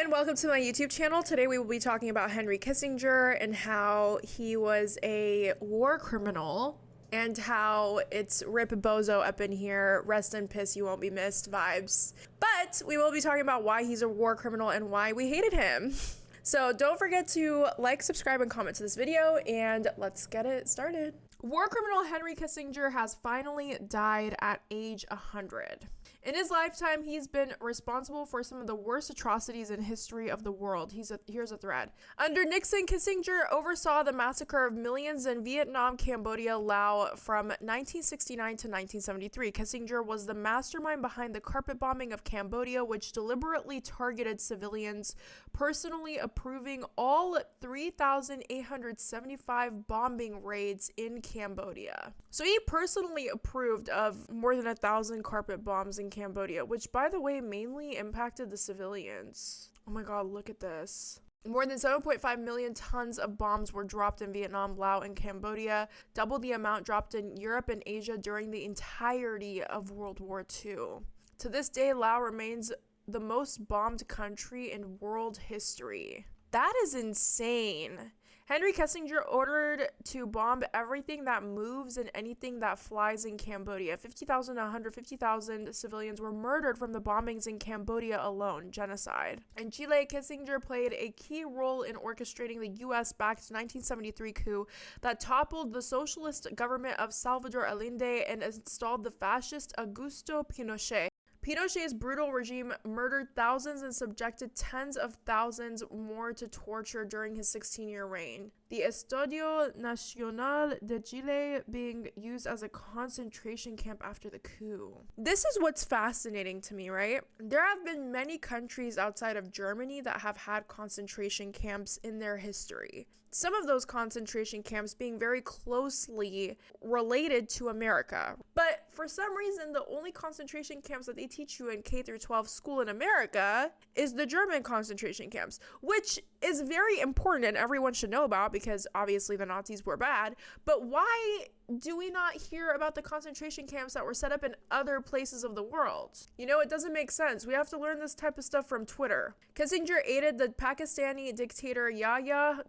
and welcome to my YouTube channel. Today we will be talking about Henry Kissinger and how he was a war criminal and how it's rip bozo up in here, rest in piss, you won't be missed vibes. But we will be talking about why he's a war criminal and why we hated him. So don't forget to like, subscribe, and comment to this video, and let's get it started. War criminal Henry Kissinger has finally died at age 100. In his lifetime, he's been responsible for some of the worst atrocities in history of the world. Here's a thread. Under Nixon, Kissinger oversaw the massacre of millions in Vietnam, Cambodia, Laos from 1969 to 1973. Kissinger was the mastermind behind the carpet bombing of Cambodia, which deliberately targeted civilians, personally approving all 3,875 bombing raids in Cambodia. So he personally approved of more than 1,000 carpet bombs in Cambodia, which, by the way, mainly impacted the civilians. Oh my god, look at this. More than 7.5 million tons of bombs were dropped in Vietnam, Laos, and Cambodia, double the amount dropped in Europe and Asia during the entirety of World War II. To this day, Laos remains the most bombed country in world history. That is insane. Henry Kissinger ordered to bomb everything that moves and anything that flies in Cambodia. 50,000 to 150,000 civilians were murdered from the bombings in Cambodia alone. Genocide. In Chile, Kissinger played a key role in orchestrating the US-backed 1973 coup that toppled the socialist government of Salvador Allende and installed the fascist Augusto Pinochet. Pinochet's brutal regime murdered thousands and subjected tens of thousands more to torture during his 16-year reign. The Estadio Nacional de Chile being used as a concentration camp after the coup. This is what's fascinating to me, right? There have been many countries outside of Germany that have had concentration camps in their history. Some of those concentration camps being very closely related to America. But for some reason, the only concentration camps that they teach you in K through 12 school in America is the German concentration camps, which is very important and everyone should know about because obviously the Nazis were bad. But why do we not hear about the concentration camps that were set up in other places of the world? You know, it doesn't make sense. We have to learn this type of stuff from Twitter. Kissinger aided the Pakistani dictator Yahya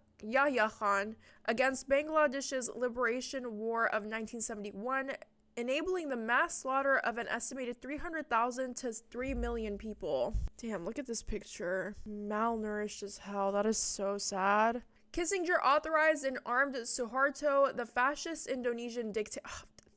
Khan against Bangladesh's liberation war of 1971, enabling the mass slaughter of an estimated 300,000 to 3 million people. Damn, look at this picture. Malnourished as hell. That is so sad. Kissinger authorized and armed Suharto, the fascist Indonesian dictator.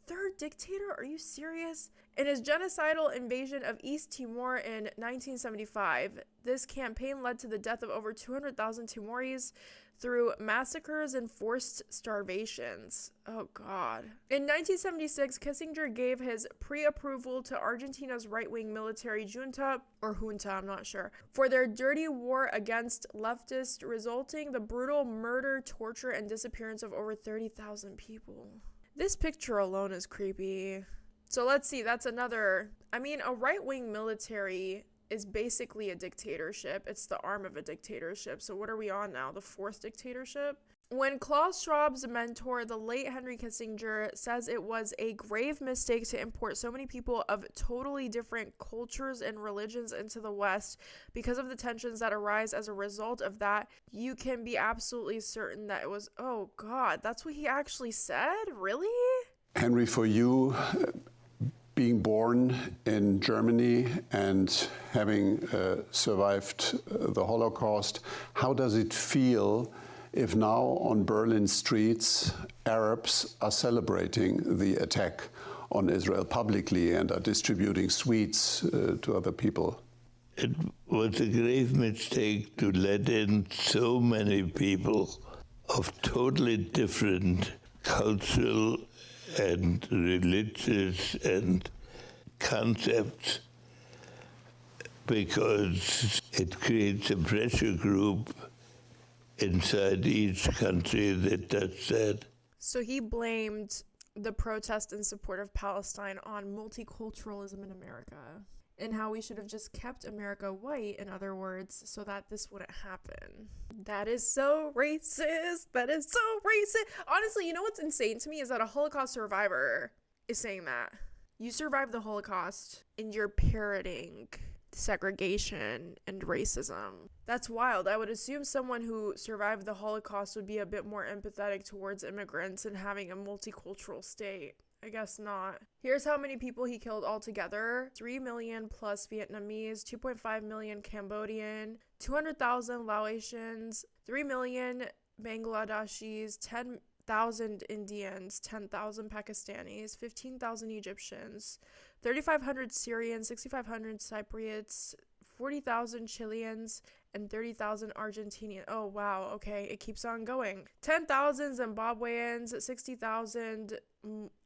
Third dictator? Are you serious? In his genocidal invasion of East Timor in 1975, this campaign led to the death of over 200,000 Timorese through massacres and forced starvations. Oh god. In 1976, Kissinger gave his pre-approval to Argentina's right-wing military junta, or junta, I'm not sure, for their dirty war against leftists, resulting the brutal murder, torture, and disappearance of over 30,000 people. This picture alone is creepy. So let's see, that's another, a right-wing military is basically a dictatorship. It's the arm of a dictatorship. So what are we on now? The fourth dictatorship? When Klaus Schwab's mentor, the late Henry Kissinger, says it was a grave mistake to import so many people of totally different cultures and religions into the West because of the tensions that arise as a result of that, you can be absolutely certain that it was, oh God, that's what he actually said? Really? Henry, for you, being born in Germany and having survived the Holocaust, how does it feel if now on Berlin streets, Arabs are celebrating the attack on Israel publicly and are distributing sweets to other people? It was a grave mistake to let in so many people of totally different cultural and religious and concepts, because it creates a pressure group inside each country that does that. So he blamed the protest in support of Palestine on multiculturalism in America and how we should have just kept America white, in other words, so that this wouldn't happen. That is so racist. That is so racist. Honestly, you know what's insane to me is that a Holocaust survivor is saying that. You survived the Holocaust and you're parroting segregation and racism. That's wild. I would assume someone who survived the Holocaust would be a bit more empathetic towards immigrants and having a multicultural state. I guess not. Here's how many people he killed altogether. 3 million plus Vietnamese, 2.5 million Cambodian, 200,000 Laotians, 3 million Bangladeshis, 10,000 Indians, 10,000 Pakistanis, 15,000 Egyptians, 3,500 Syrians, 6,500 Cypriots, 40,000 Chileans, and 30,000 Argentinians. Oh, wow. Okay, it keeps on going. 10,000 Zimbabweans, 60,000.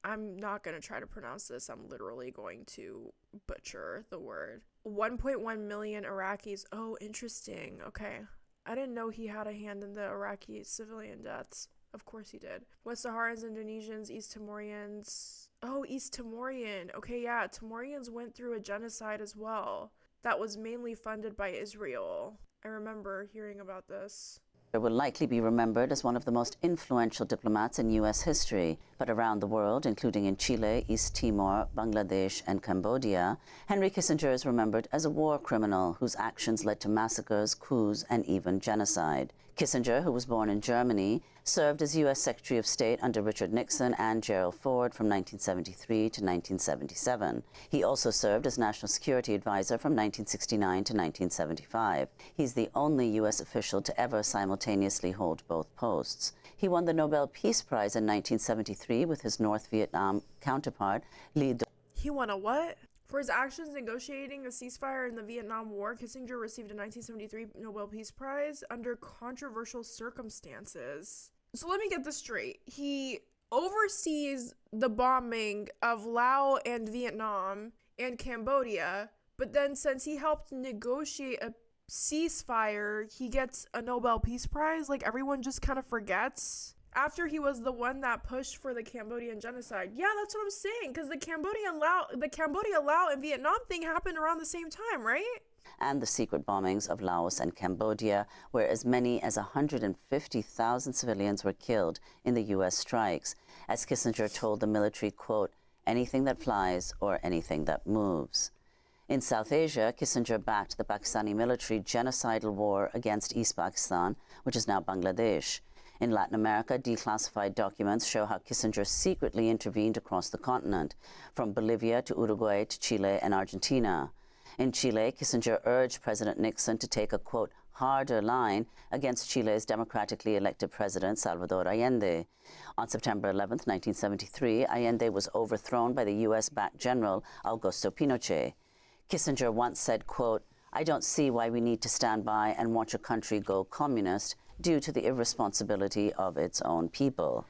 I'm not going to try to pronounce this. I'm literally going to butcher the word. 1.1 million Iraqis. Oh, interesting. Okay. I didn't know he had a hand in the Iraqi civilian deaths. Of course he did. West Saharans, Indonesians, East Timorians. Oh, East Timorian. Okay, yeah. Timorians went through a genocide as well. That was mainly funded by Israel. I remember hearing about this. He will likely be remembered as one of the most influential diplomats in U.S. history. But around the world, including in Chile, East Timor, Bangladesh, and Cambodia, Henry Kissinger is remembered as a war criminal whose actions led to massacres, coups, and even genocide. Kissinger, who was born in Germany, served as U.S. Secretary of State under Richard Nixon and Gerald Ford from 1973 to 1977. He also served as National Security Advisor from 1969 to 1975. He's the only U.S. official to ever simultaneously hold both posts. He won the Nobel Peace Prize in 1973 with his North Vietnam counterpart, Lee. He won a what? For his actions negotiating a ceasefire in the Vietnam War, Kissinger received a 1973 Nobel Peace Prize under controversial circumstances. So let me get this straight. He oversees the bombing of Laos and Vietnam and Cambodia, but then since he helped negotiate a ceasefire, he gets a Nobel Peace Prize? Like, everyone just kind of forgets? After he was the one that pushed for the Cambodian genocide. Yeah, that's what I'm saying, because the Cambodia, Laos, and Vietnam thing happened around the same time, right? And the secret bombings of Laos and Cambodia, where as many as 150,000 civilians were killed in the U.S. strikes. As Kissinger told the military, quote, anything that flies or anything that moves. In South Asia, Kissinger backed the Pakistani military genocidal war against East Pakistan, which is now Bangladesh. In Latin America, declassified documents show how Kissinger secretly intervened across the continent, from Bolivia to Uruguay to Chile and Argentina. In Chile, Kissinger urged President Nixon to take a, quote, harder line against Chile's democratically elected president, Salvador Allende. On September 11, 1973, Allende was overthrown by the U.S.-backed general Augusto Pinochet. Kissinger once said, quote, I don't see why we need to stand by and watch a country go communist due to the irresponsibility of its own people.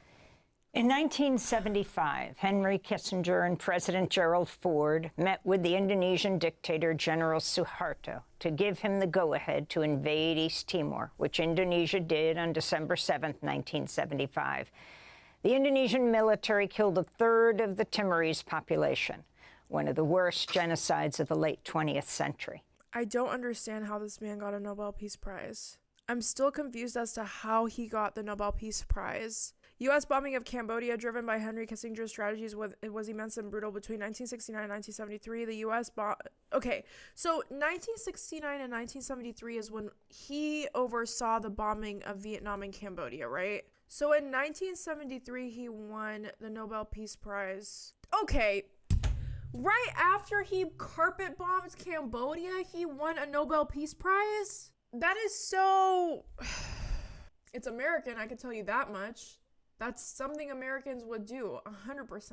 In 1975, Henry Kissinger and President Gerald Ford met with the Indonesian dictator General Suharto to give him the go-ahead to invade East Timor, which Indonesia did on December 7, 1975. The Indonesian military killed a third of the Timorese population, one of the worst genocides of the late 20th century. I don't understand how this man got a Nobel Peace Prize. I'm still confused as to how he got the Nobel Peace Prize. U.S. bombing of Cambodia, driven by Henry Kissinger's strategies, was immense and brutal between 1969 and 1973. The U.S. Okay, so 1969 and 1973 is when he oversaw the bombing of Vietnam and Cambodia, right? So in 1973, he won the Nobel Peace Prize. Okay, right after he carpet bombed Cambodia, he won a Nobel Peace Prize? That is so... It's American, I can tell you that much. That's something Americans would do, 100%.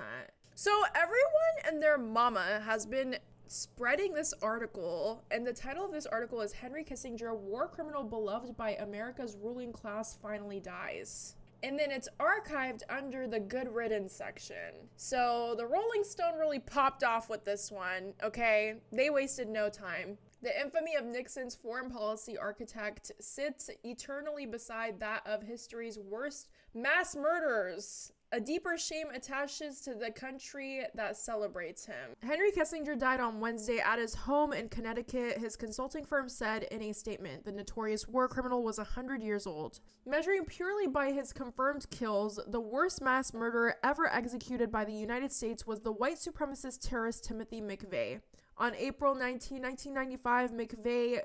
So everyone and their mama has been spreading this article, and the title of this article is Henry Kissinger, War Criminal Beloved by America's Ruling Class Finally Dies. And then it's archived under the Good Riddance section. So the Rolling Stone really popped off with this one, okay? They wasted no time. The infamy of Nixon's foreign policy architect sits eternally beside that of history's worst mass murderers. A deeper shame attaches to the country that celebrates him. Henry Kissinger died on Wednesday at his home in Connecticut. His consulting firm said in a statement, the notorious war criminal was 100 years old. Measuring purely by his confirmed kills, the worst mass murderer ever executed by the United States was the white supremacist terrorist Timothy McVeigh. On April 19, 1995, McVeigh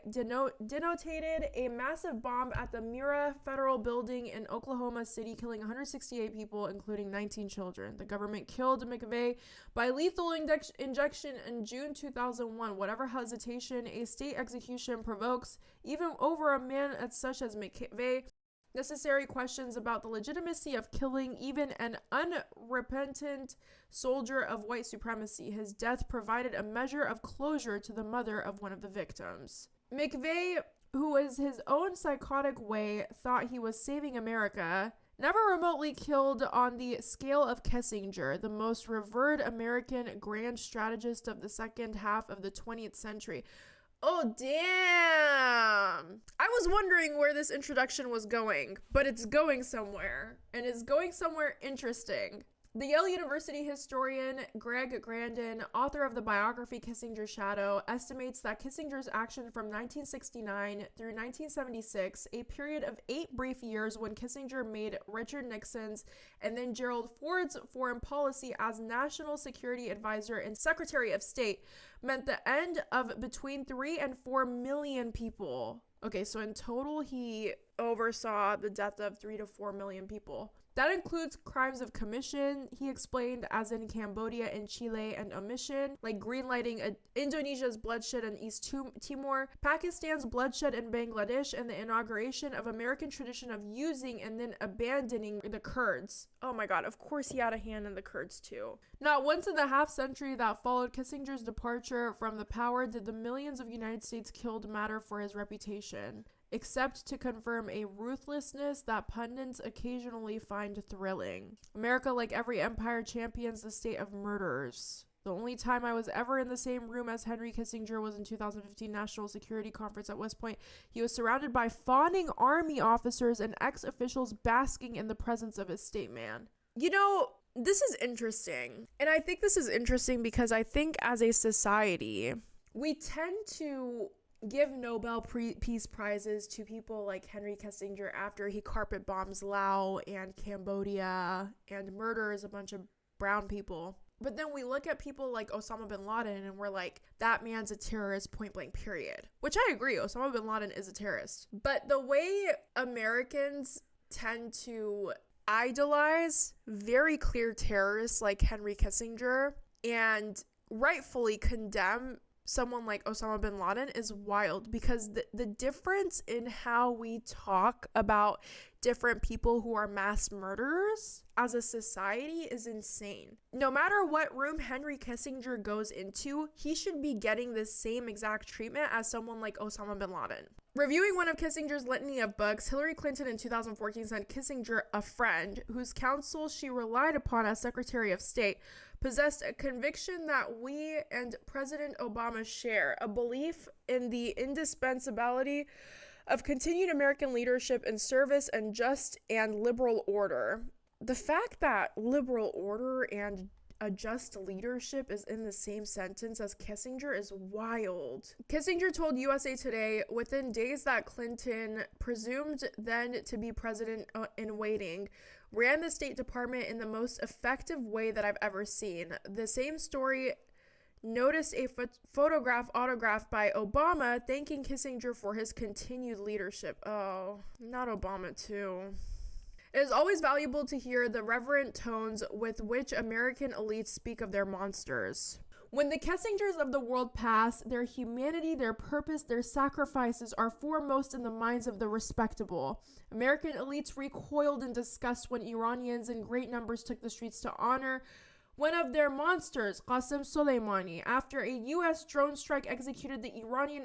detonated a massive bomb at the Mira Federal Building in Oklahoma City, killing 168 people, including 19 children. The government killed McVeigh by lethal injection in June 2001. Whatever hesitation a state execution provokes, even over a man such as McVeigh, necessary questions about the legitimacy of killing even an unrepentant soldier of white supremacy. His death provided a measure of closure to the mother of one of the victims. McVeigh, who in his own psychotic way thought he was saving America, never remotely killed on the scale of Kissinger, the most revered American grand strategist of the second half of the 20th century. Oh, damn. I was wondering where this introduction was going, but it's going somewhere, and it's going somewhere interesting. The Yale University historian Greg Grandin, author of the biography Kissinger's Shadow, estimates that Kissinger's action from 1969 through 1976, a period of 8 brief years when Kissinger made Richard Nixon's and then Gerald Ford's foreign policy as National Security Advisor and Secretary of State, meant the end of between 3 and 4 million people. Okay, so in total, he oversaw the death of 3 to 4 million people. That includes crimes of commission, he explained, as in Cambodia and Chile, and omission, like greenlighting Indonesia's bloodshed in East Timor, Pakistan's bloodshed in Bangladesh, and the inauguration of American tradition of using and then abandoning the Kurds. Oh my god, of course he had a hand in the Kurds too. Not once in the half-century that followed Kissinger's departure from the power did the millions of United States killed matter for his reputation, except to confirm a ruthlessness that pundits occasionally find thrilling. America, like every empire, champions the state of murderers. The only time I was ever in the same room as Henry Kissinger was in 2015 National Security Conference at West Point. He was surrounded by fawning army officers and ex-officials basking in the presence of his state man. You know, this is interesting. And I think this is interesting because I think as a society, we tend to give Nobel Peace Prizes to people like Henry Kissinger after he carpet bombs Laos and Cambodia and murders a bunch of brown people. But then we look at people like Osama bin Laden and we're like, that man's a terrorist, point blank, period. Which I agree, Osama bin Laden is a terrorist. But the way Americans tend to idolize very clear terrorists like Henry Kissinger and rightfully condemn someone like Osama bin Laden is wild, because the difference in how we talk about different people who are mass murderers as a society is insane. No matter what room Henry Kissinger goes into, he should be getting the same exact treatment as someone like Osama bin Laden. Reviewing one of Kissinger's litany of books, Hillary Clinton in 2014 sent Kissinger a friend whose counsel she relied upon as Secretary of State, possessed a conviction that we and President Obama share, a belief in the indispensability of continued American leadership in service and just and liberal order. The fact that liberal order and a just leadership is in the same sentence as Kissinger is wild. Kissinger told USA Today within days that Clinton, presumed then to be president in waiting, ran the State Department in the most effective way that I've ever seen. The same story noticed a photograph autographed by Obama thanking Kissinger for his continued leadership. Oh, not Obama too. It is always valuable to hear the reverent tones with which American elites speak of their monsters. When the Kissingers of the world pass, their humanity, their purpose, their sacrifices are foremost in the minds of the respectable. American elites recoiled in disgust when Iranians in great numbers took the streets to honor one of their monsters, Qasem Soleimani, after a U.S. drone strike executed the Iranian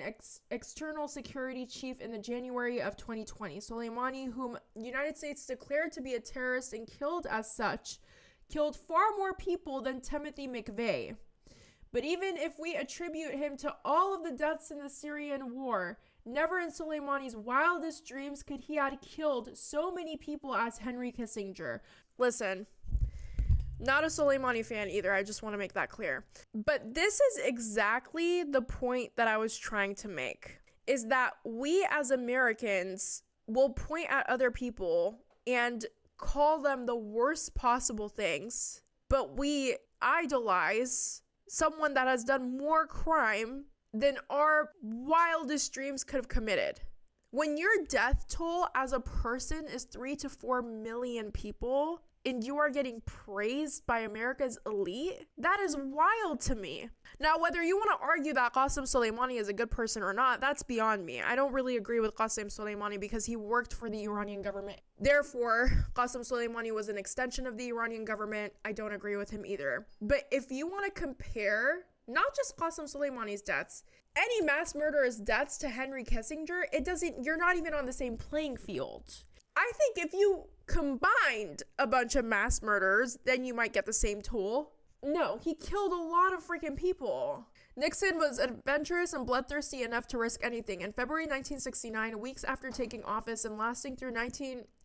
external security chief in the January of 2020. Soleimani, whom the United States declared to be a terrorist and killed as such, killed far more people than Timothy McVeigh. But even if we attribute him to all of the deaths in the Syrian war, never in Soleimani's wildest dreams could he have killed so many people as Henry Kissinger. Listen, not a Soleimani fan either, I just want to make that clear. But this is exactly the point that I was trying to make, is that we as Americans will point at other people and call them the worst possible things, but we idolize someone that has done more crime than our wildest dreams could have committed. When your death toll as a person is 3 to 4 million people and you are getting praised by America's elite, that is wild to me. Now, whether you want to argue that Qasem Soleimani is a good person or not, that's beyond me. I don't really agree with Qasem Soleimani because he worked for the Iranian government. Therefore, Qasem Soleimani was an extension of the Iranian government. I don't agree with him either. But if you want to compare not just Qasem Soleimani's deaths, any mass murderer's deaths to Henry Kissinger, you're not even on the same playing field. I think if you combined a bunch of mass murderers, then you might get the same toll. No, he killed a lot of freaking people. Nixon was adventurous and bloodthirsty enough to risk anything. In February 1969, weeks after taking office and lasting through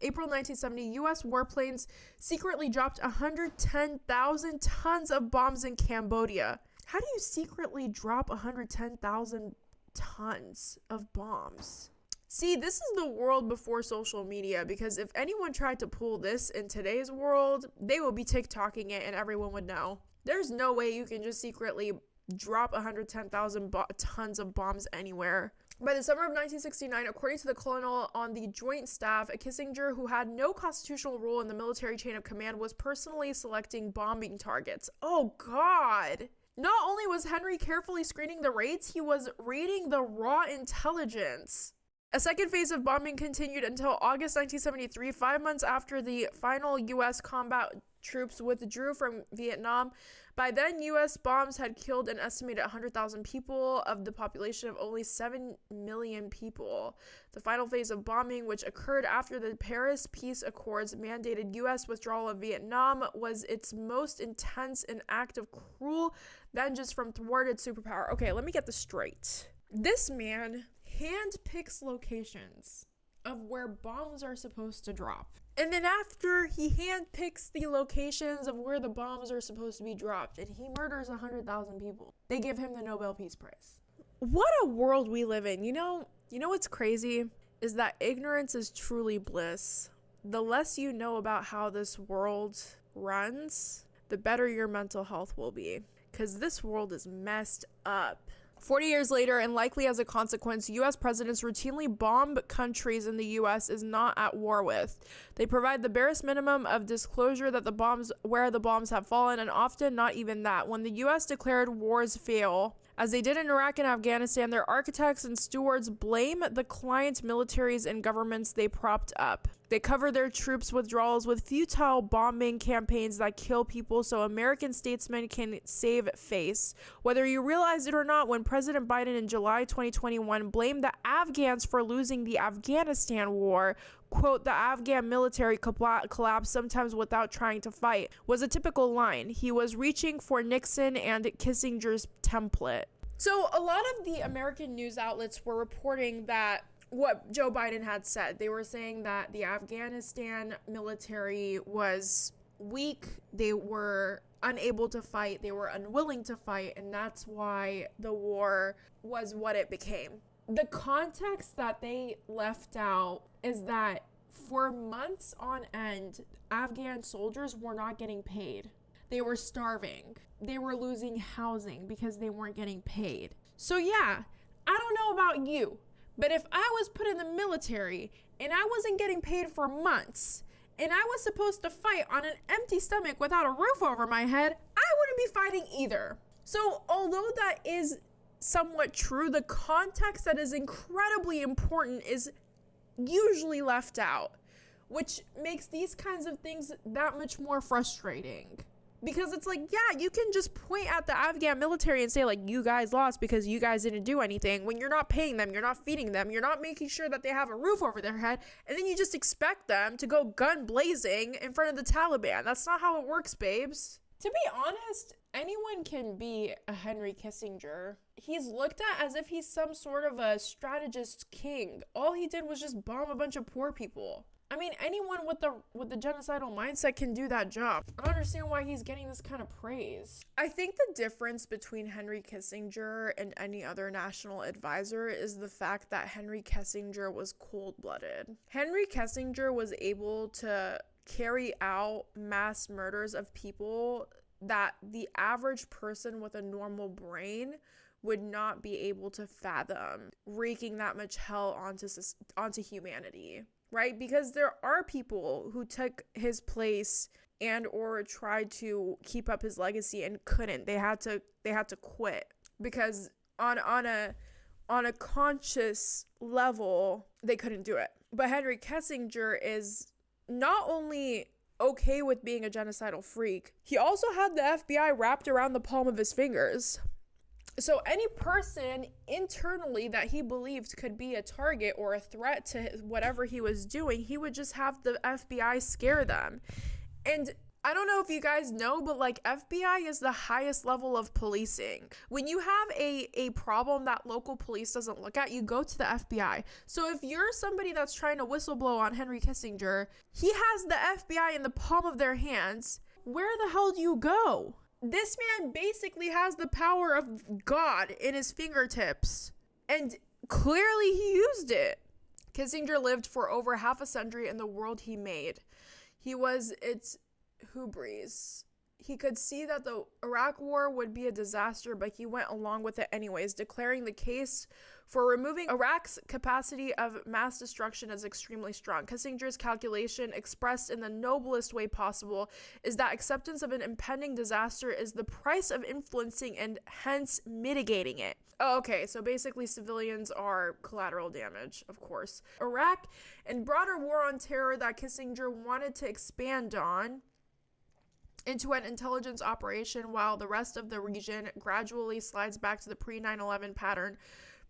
April 1970, U.S. warplanes secretly dropped 110,000 tons of bombs in Cambodia. How do you secretly drop 110,000 tons of bombs? See, this is the world before social media, because if anyone tried to pull this in today's world, they would be TikToking it and everyone would know. There's no way you can just secretly drop 110,000 tons of bombs anywhere. By the summer of 1969, according to the colonel on the Joint Staff, Kissinger, who had no constitutional role in the military chain of command, was personally selecting bombing targets. Oh, God. Not only was Henry carefully screening the raids, he was reading the raw intelligence. A second phase of bombing continued until August 1973, 5 months after the final U.S. combat troops withdrew from Vietnam. By then, U.S. bombs had killed an estimated 100,000 people of the population of only 7 million people. The final phase of bombing, which occurred after the Paris Peace Accords mandated U.S. withdrawal of Vietnam, was its most intense and act of cruel vengeance from thwarted superpower. Okay, let me get this straight. This man handpicks locations of where bombs are supposed to drop. And then after he handpicks the locations of where the bombs are supposed to be dropped, and he murders 100,000 people, they give him the Nobel Peace Prize. What a world we live in. You know what's crazy is that ignorance is truly bliss. The less you know about how this world runs, the better your mental health will be, because this world is messed up. 40 years later, and likely as a consequence, U.S. presidents routinely bomb countries in the U.S. is not at war with. They provide the barest minimum of disclosure that where the bombs have fallen, and often not even that. When the U.S. declared wars fail, as they did in Iraq and Afghanistan, their architects and stewards blame the client militaries and governments they propped up. They cover their troops' withdrawals with futile bombing campaigns that kill people so American statesmen can save face. Whether you realize it or not, when President Biden in July 2021 blamed the Afghans for losing the Afghanistan war, quote, the Afghan military collapsed sometimes without trying to fight, was a typical line. He was reaching for Nixon and Kissinger's template. So a lot of the American news outlets were reporting that what Joe Biden had said. They were saying that the Afghanistan military was weak, they were unable to fight, they were unwilling to fight, and that's why the war was what it became. The context that they left out is that for months on end, Afghan soldiers were not getting paid. They were starving. They were losing housing because they weren't getting paid. So yeah, I don't know about you, but if I was put in the military and I wasn't getting paid for months, and I was supposed to fight on an empty stomach without a roof over my head, I wouldn't be fighting either. So although that is somewhat true, the context that is incredibly important is usually left out, which makes these kinds of things that much more frustrating. Because it's like, yeah, you can just point at the Afghan military and say, like, you guys lost because you guys didn't do anything, when you're not paying them, you're not feeding them, you're not making sure that they have a roof over their head, and then you just expect them to go gun blazing in front of the Taliban. That's not how it works, babes. To be honest, anyone can be a Henry Kissinger. He's looked at as if he's some sort of a strategist king. All he did was just bomb a bunch of poor people. I mean, anyone with the genocidal mindset can do that job. I don't understand why he's getting this kind of praise. I think the difference between Henry Kissinger and any other national advisor is the fact that Henry Kissinger was cold-blooded. Henry Kissinger was able to carry out mass murders of people that the average person with a normal brain would not be able to fathom wreaking that much hell onto humanity, right? Because there are people who took his place and or tried to keep up his legacy and couldn't. They had to quit because on a conscious level they couldn't do it. But Henry Kissinger is not only okay with being a genocidal freak, he also had the FBI wrapped around the palm of his fingers. So any person internally that he believed could be a target or a threat to whatever he was doing, he would just have the FBI scare them. And I don't know if you guys know, but like FBI is the highest level of policing. When you have a problem that local police doesn't look at, you go to the FBI. So if you're somebody that's trying to whistleblow on Henry Kissinger, he has the FBI in the palm of their hands. Where the hell do you go? This man basically has the power of God in his fingertips, and clearly he used it. Kissinger lived for over half a century in the world he made. He was its hubris. He could see that the Iraq war would be a disaster, but he went along with it anyways, declaring the case for removing Iraq's capacity of mass destruction as extremely strong. Kissinger's calculation, expressed in the noblest way possible, is that acceptance of an impending disaster is the price of influencing and hence mitigating it. Oh, okay, so basically civilians are collateral damage, of course. Iraq and broader war on terror that Kissinger wanted to expand on into an intelligence operation while the rest of the region gradually slides back to the pre-9/11 pattern,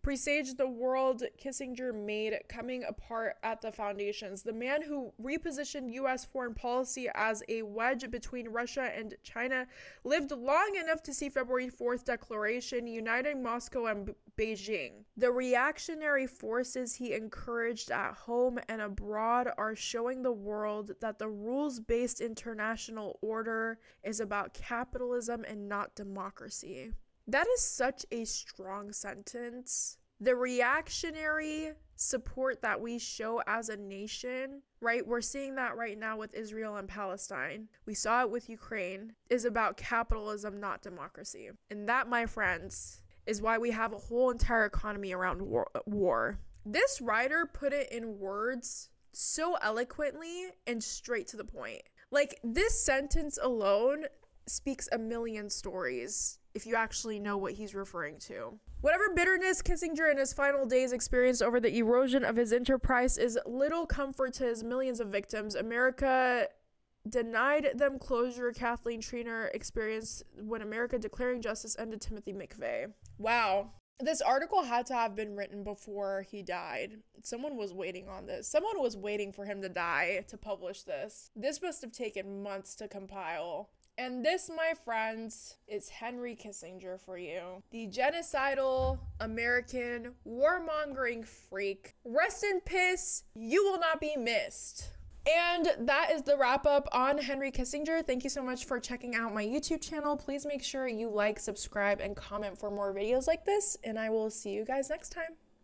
presaged the world Kissinger made coming apart at the foundations. The man who repositioned U.S. foreign policy as a wedge between Russia and China lived long enough to see February 4th declaration uniting Moscow and Beijing. The reactionary forces he encouraged at home and abroad are showing the world that the rules-based international order is about capitalism and not democracy. That is such a strong sentence. The reactionary support that we show as a nation, right? We're seeing that right now with Israel and Palestine. We saw it with Ukraine, is about capitalism, not democracy. And that, my friends, is why we have a whole entire economy around war. This writer put it in words so eloquently and straight to the point. Like, this sentence alone speaks a million stories if you actually know what he's referring to. Whatever bitterness Kissinger in his final days experienced over the erosion of his enterprise is little comfort to his millions of victims. America denied them closure Kathleen Treanor experienced when America declaring justice ended Timothy McVeigh. Wow. This article had to have been written before he died. Someone was waiting on this. Someone was waiting for him to die to publish this. This must have taken months to compile. And this, my friends, is Henry Kissinger for you. The genocidal American warmongering freak. Rest in peace. You will not be missed. And that is the wrap up on Henry Kissinger. Thank you so much for checking out my YouTube channel. Please make sure you like, subscribe, and comment for more videos like this. And I will see you guys next time.